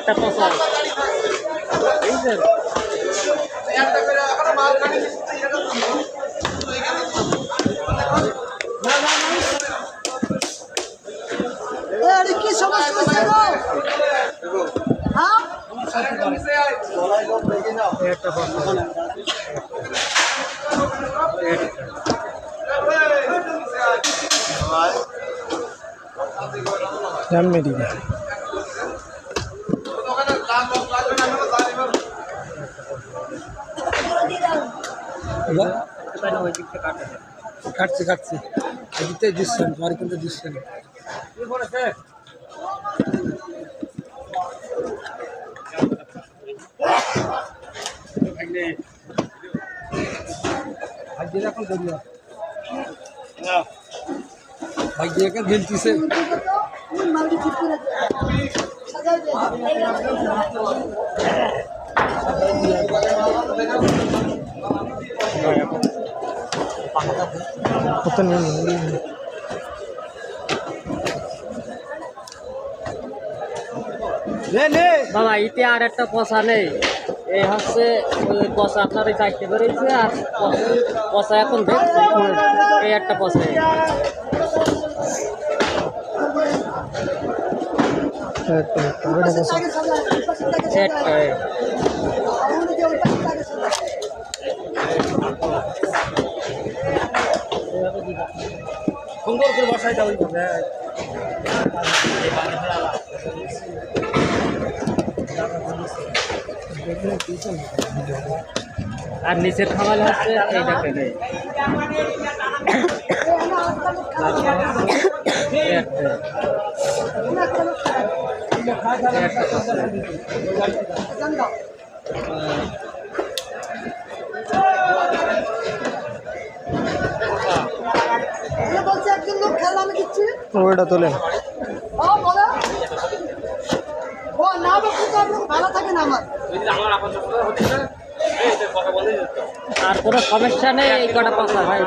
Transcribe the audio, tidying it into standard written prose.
একটা পচা কি সমস্যা হ্যাঁ একটা পচা মেডিকেল কাটছি কাটছি দিতে দিচ্ছেন পরে কিন্তু দিচ্ছেন এখন ভাই দিয়ে এখন গেলতিছে কত বাবা ইতে আর একটা পচা নেই এই হচ্ছে ওই পচা আপনার এই চারটে বেরিয়েছে আর পচা এখন দেখছি এই একটা পচা সুন্দর করে বসাই দাও এইভাবে আর নিচের খামাল হচ্ছে এই দেখেন ওইটা তোলেন ভালো থাকে না আমার আর কোনো সমস্যা নেই এই কটা পচা ভাই